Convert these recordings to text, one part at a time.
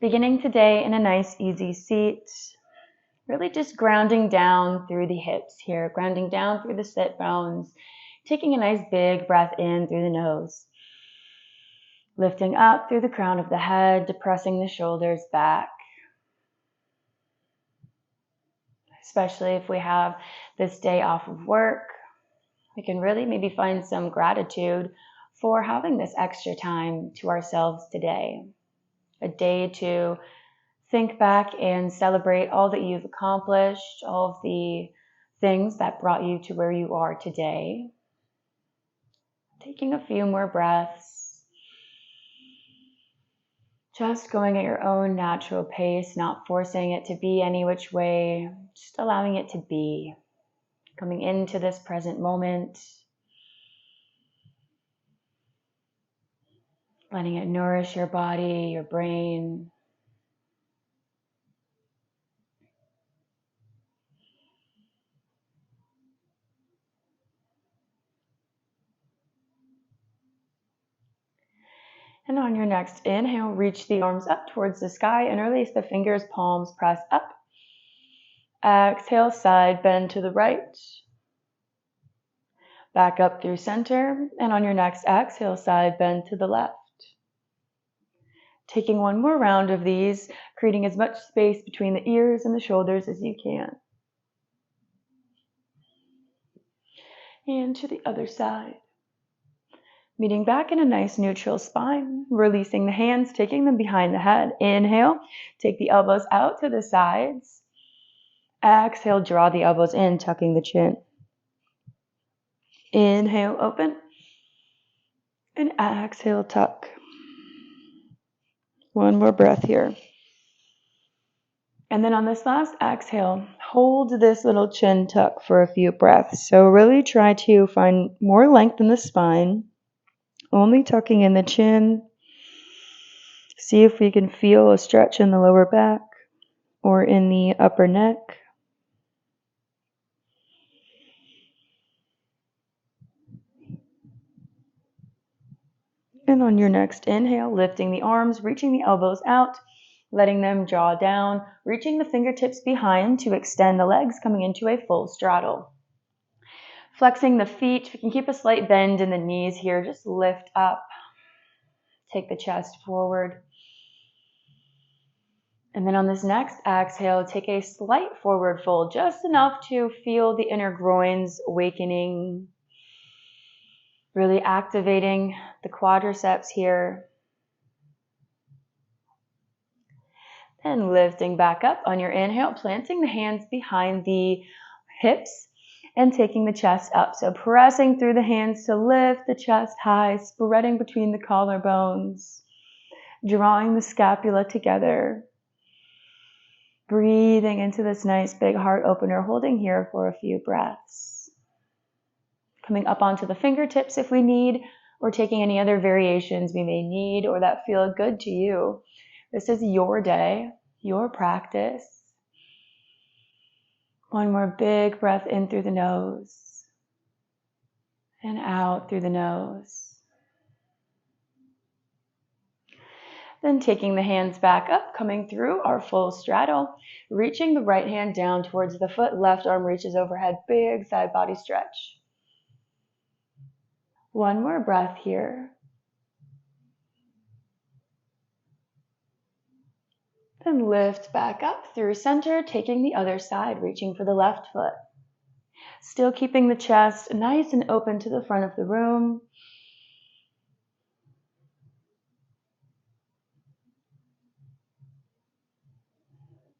Beginning today in a nice easy seat, really just grounding down through the hips here, grounding down through the sit bones, taking a nice big breath in through the nose, lifting up through the crown of the head, depressing the shoulders back. Especially if we have this day off of work, we can really maybe find some gratitude for having this extra time to ourselves today. A day to think back and celebrate all that you've accomplished, all of the things that brought you to where you are today. Taking a few more breaths. Just going at your own natural pace, not forcing it to be any which way, just allowing it to be. Coming into this present moment. Letting it nourish your body, your brain. And on your next inhale, reach the arms up towards the sky and release the fingers, palms press up. Exhale, side bend to the right. Back up through center. And on your next exhale, side bend to the left. Taking one more round of these, creating as much space between the ears and the shoulders as you can. And to the other side. Meeting back in a nice neutral spine, releasing the hands, taking them behind the head. Inhale, take the elbows out to the sides. Exhale, draw the elbows in, tucking the chin. Inhale, open. And exhale, tuck. One more breath here. And then on this last exhale, hold this little chin tuck for a few breaths. So really try to find more length in the spine. Only tucking in the chin. See if we can feel a stretch in the lower back or in the upper neck. And on your next inhale, lifting the arms, reaching the elbows out, letting them draw down, reaching the fingertips behind to extend the legs, coming into a full straddle. Flexing the feet, we can keep a slight bend in the knees here, just lift up. Take the chest forward. And then on this next exhale, take a slight forward fold, just enough to feel the inner groins awakening, really activating the quadriceps here. Then lifting back up on your inhale, planting the hands behind the hips and taking the chest up. So pressing through the hands to lift the chest high, spreading between the collarbones, drawing the scapula together. Breathing into this nice big heart opener, holding here for a few breaths. Coming up onto the fingertips if we need, or taking any other variations we may need or that feel good to you. This is your day, your practice. One more big breath in through the nose and out through the nose. Then taking the hands back up, coming through our full straddle, reaching the right hand down towards the foot, left arm reaches overhead, big side body stretch. One more breath here. Then lift back up through center, taking the other side, reaching for the left foot. Still keeping the chest nice and open to the front of the room.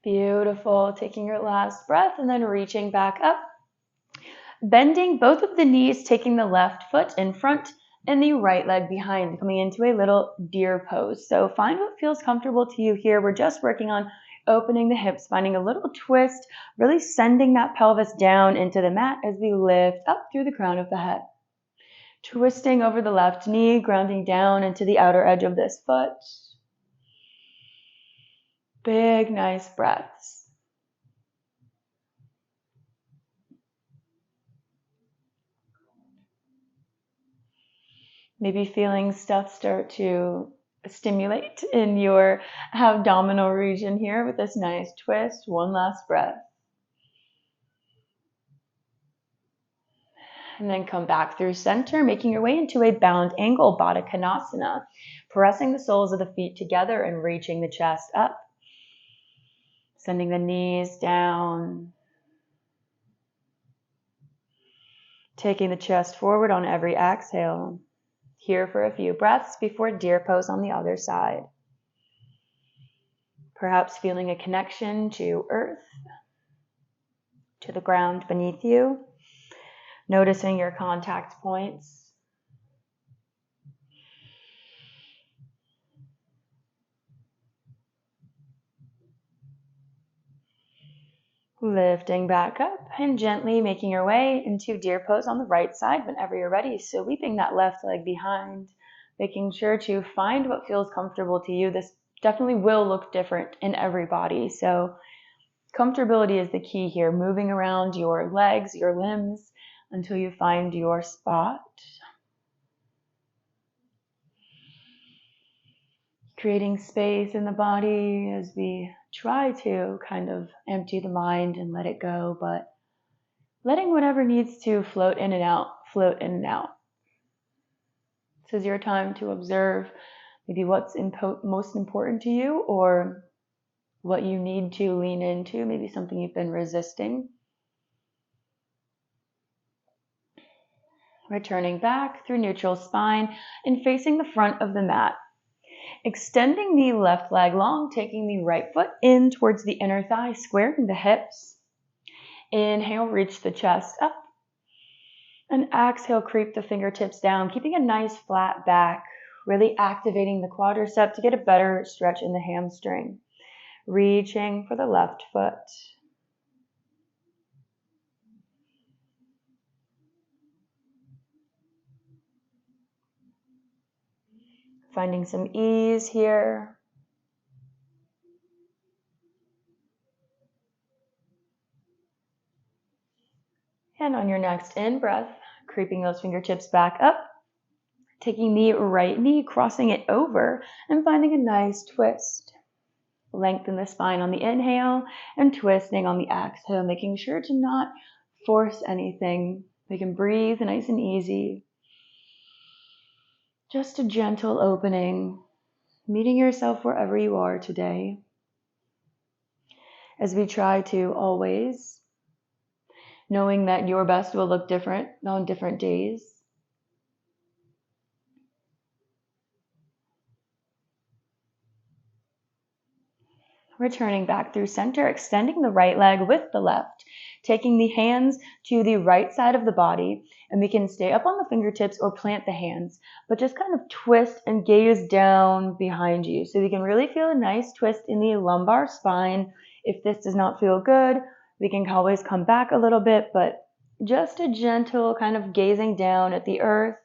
Beautiful. Taking your last breath and then reaching back up. Bending both of the knees, taking the left foot in front and the right leg behind, coming into a little deer pose. So find what feels comfortable to you here. We're just working on opening the hips, finding a little twist, really sending that pelvis down into the mat as we lift up through the crown of the head. Twisting over the left knee, grounding down into the outer edge of this foot. Big, nice breaths. Maybe feeling stuff start to stimulate in your abdominal region here with this nice twist. One last breath. And then come back through center, making your way into a bound angle, Baddha Konasana, pressing the soles of the feet together and reaching the chest up. Sending the knees down. Taking the chest forward on every exhale. Here for a few breaths before deer pose on the other side. Perhaps feeling a connection to earth, to the ground beneath you. Noticing your contact points. Lifting back up and gently making your way into deer pose on the right side whenever you're ready. So sweeping that left leg behind, making sure to find what feels comfortable to you. This definitely will look different in every body. So comfortability is the key here. Moving around your legs, your limbs until you find your spot. Creating space in the body as we try to kind of empty the mind and let it go, but letting whatever needs to float in and out, float in and out. This is your time to observe maybe what's most important to you or what you need to lean into, maybe something you've been resisting. Returning back through neutral spine and facing the front of the mat. Extending the left leg long, taking the right foot in towards the inner thigh, squaring the hips. Inhale, reach the chest up. And exhale, creep the fingertips down, keeping a nice flat back, really activating the quadricep to get a better stretch in the hamstring. Reaching for the left foot. Finding some ease here. And on your next in-breath, creeping those fingertips back up, taking the right knee, crossing it over, and finding a nice twist. Lengthen the spine on the inhale and twisting on the exhale, making sure to not force anything. We can breathe nice and easy. Just a gentle opening, meeting yourself wherever you are today. As we try to always, knowing that your best will look different on different days. Returning back through center, extending the right leg with the left, taking the hands to the right side of the body, and we can stay up on the fingertips or plant the hands, but just kind of twist and gaze down behind you. So we can really feel a nice twist in the lumbar spine. If this does not feel good, we can always come back a little bit, but just a gentle kind of gazing down at the earth,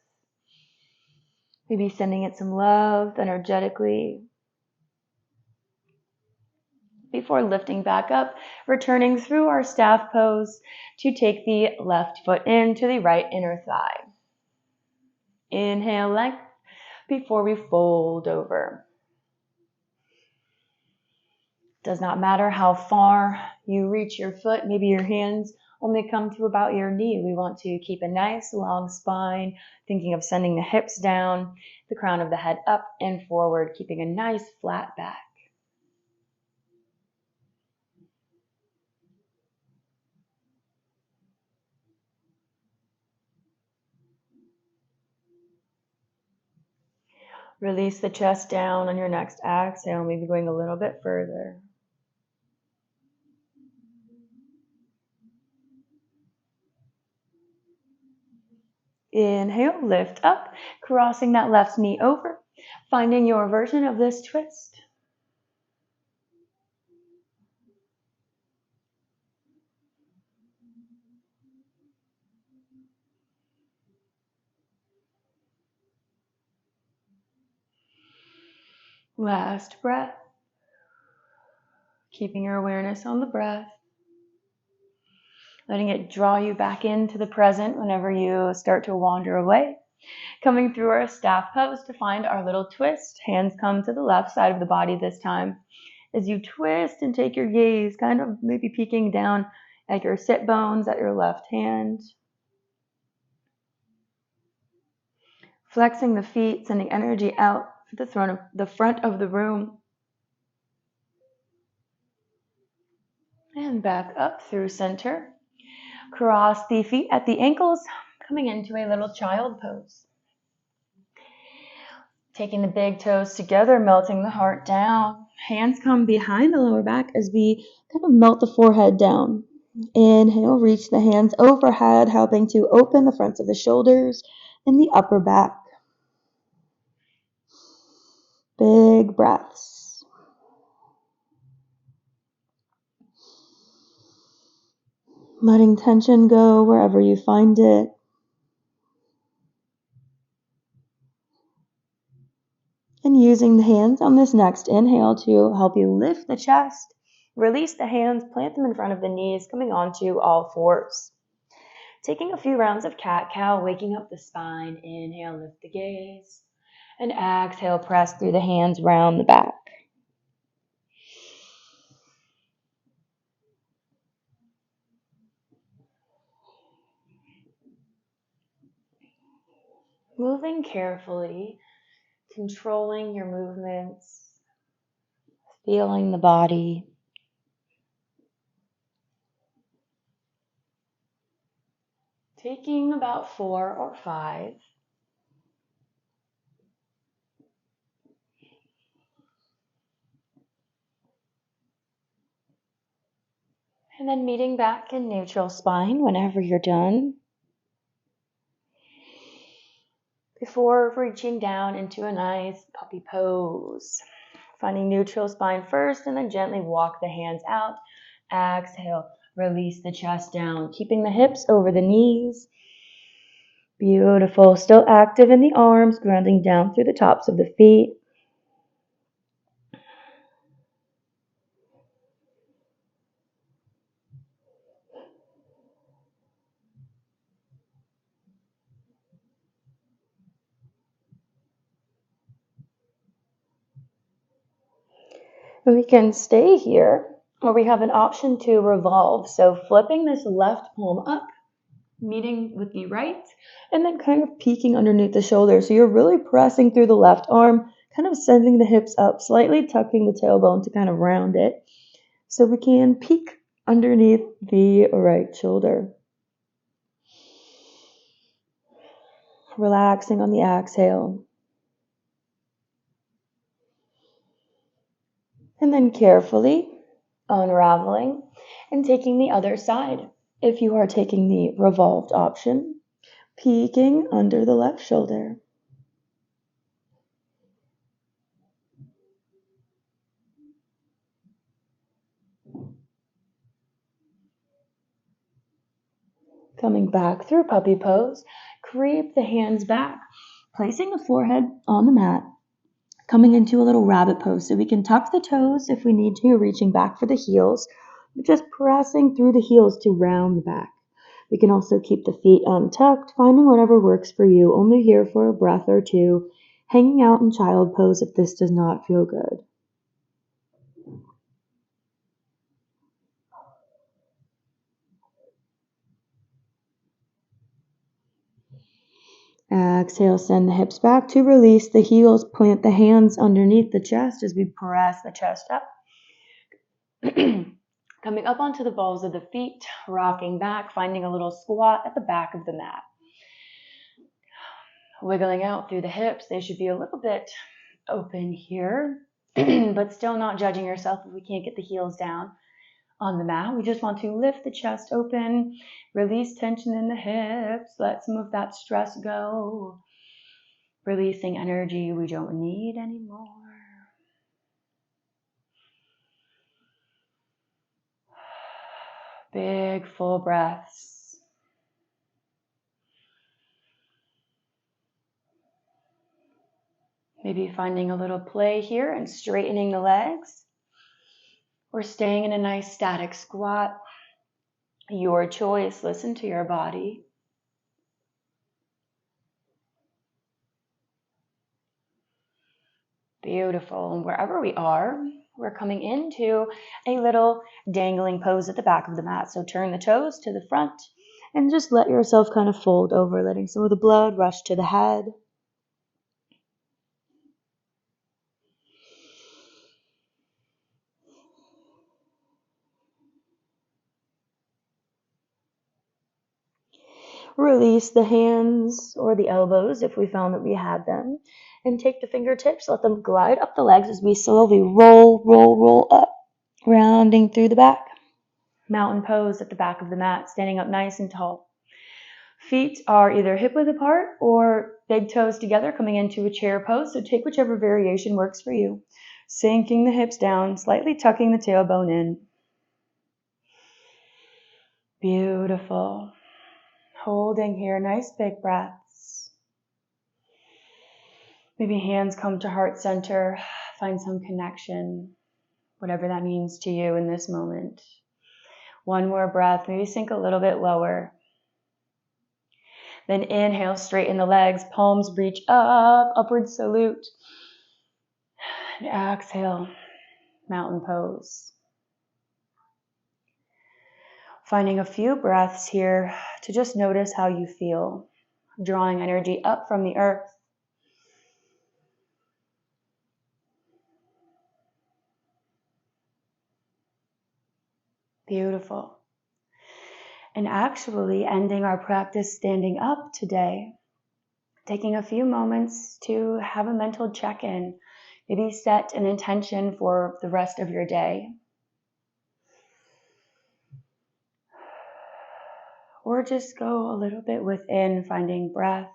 maybe sending it some love energetically. Before lifting back up, returning through our staff pose to take the left foot into the right inner thigh. Inhale, length before we fold over. Does not matter how far you reach your foot, maybe your hands only come to about your knee. We want to keep a nice long spine, thinking of sending the hips down, the crown of the head up and forward, keeping a nice flat back. Release the chest down on your next exhale, maybe going a little bit further. Inhale, lift up, crossing that left knee over, finding your version of this twist. Last breath. Keeping your awareness on the breath. Letting it draw you back into the present whenever you start to wander away. Coming through our staff pose to find our little twist. Hands come to the left side of the body this time. As you twist and take your gaze, kind of maybe peeking down at your sit bones at your left hand. Flexing the feet, sending energy out to the front of the room. And back up through center. Cross the feet at the ankles, coming into a little child pose. Taking the big toes together, melting the heart down. Hands come behind the lower back as we kind of melt the forehead down. Inhale, reach the hands overhead, helping to open the fronts of the shoulders and the upper back. Big breaths. Letting tension go wherever you find it. And using the hands on this next inhale to help you lift the chest. Release the hands, plant them in front of the knees, coming onto all fours. Taking a few rounds of cat-cow, waking up the spine. Inhale, lift the gaze. And exhale, press through the hands, round the back. Moving carefully, controlling your movements, feeling the body. Taking about 4 or 5. And then meeting back in neutral spine whenever you're done. Before reaching down into a nice puppy pose. Finding neutral spine first and then gently walk the hands out. Exhale, release the chest down, keeping the hips over the knees. Beautiful. Still active in the arms, grounding down through the tops of the feet. We can stay here, or we have an option to revolve. So flipping this left palm up, meeting with the right, and then kind of peeking underneath the shoulder. So you're really pressing through the left arm, kind of sending the hips up, slightly tucking the tailbone to kind of round it. So we can peek underneath the right shoulder. Relaxing on the exhale. And then carefully unraveling and taking the other side. If you are taking the revolved option, peeking under the left shoulder. Coming back through puppy pose, creep the hands back, placing the forehead on the mat, coming into a little rabbit pose. So we can tuck the toes if we need to, reaching back for the heels, just pressing through the heels to round the back. We can also keep the feet untucked, finding whatever works for you, only here for a breath or two, hanging out in child pose if this does not feel good. Exhale, send the hips back to release the heels. Plant the hands underneath the chest as we press the chest up. Coming up onto the balls of the feet, rocking back, finding a little squat at the back of the mat. Wiggling out through the hips. They should be a little bit open here, but still not judging yourself if we can't get the heels down on the mat. We just want to lift the chest open, release tension in the hips, let some of that stress go. Releasing energy we don't need anymore. Big full breaths. Maybe finding a little play here and straightening the legs. Or staying in a nice static squat. Your choice. Listen to your body. Beautiful. And wherever we are, we're coming into a little dangling pose at the back of the mat. So turn the toes to the front and just let yourself kind of fold over, letting some of the blood rush to the head. Release the hands or the elbows if we found that we had them. And take the fingertips, let them glide up the legs as we slowly roll up, rounding through the back. Mountain pose at the back of the mat, standing up nice and tall. Feet are either hip width apart or big toes together, coming into a chair pose. So take whichever variation works for you. Sinking the hips down, slightly tucking the tailbone in. Beautiful. Holding here, nice big breaths. Maybe hands come to heart center. Find some connection, whatever that means to you in this moment. One more breath, maybe sink a little bit lower. Then inhale, straighten the legs, palms reach up, upward salute. And exhale, mountain pose. Finding a few breaths here to just notice how you feel, drawing energy up from the earth. Beautiful. And actually ending our practice standing up today, taking a few moments to have a mental check-in, maybe set an intention for the rest of your day. Or just go a little bit within, finding breath.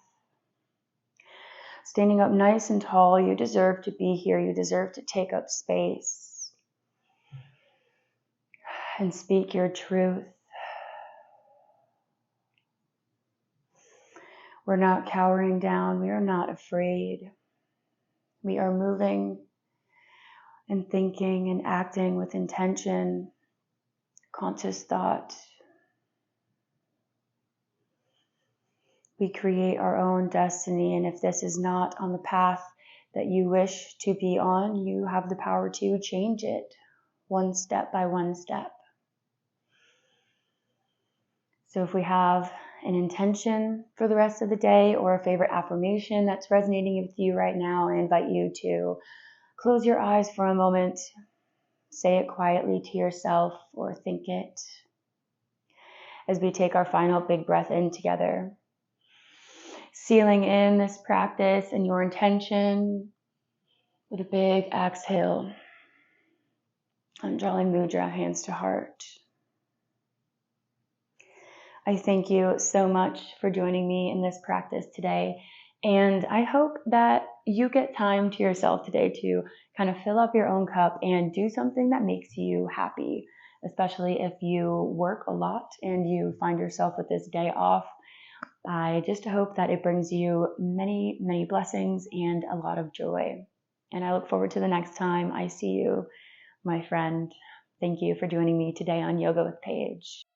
Standing up nice and tall, you deserve to be here. You deserve to take up space and speak your truth. We're not cowering down. We are not afraid. We are moving and thinking and acting with intention, conscious thought. We create our own destiny, and if this is not on the path that you wish to be on, you have the power to change it one step by one step. So if we have an intention for the rest of the day or a favorite affirmation that's resonating with you right now, I invite you to close your eyes for a moment, say it quietly to yourself or think it as we take our final big breath in together. Sealing in this practice and your intention with a big exhale. Anjali Mudra, hands to heart. I thank you so much for joining me in this practice today. And I hope that you get time to yourself today to kind of fill up your own cup and do something that makes you happy, especially if you work a lot and you find yourself with this day off. I just hope that it brings you many, many blessings and a lot of joy. And I look forward to the next time I see you, my friend. Thank you for joining me today on Yoga with Paige.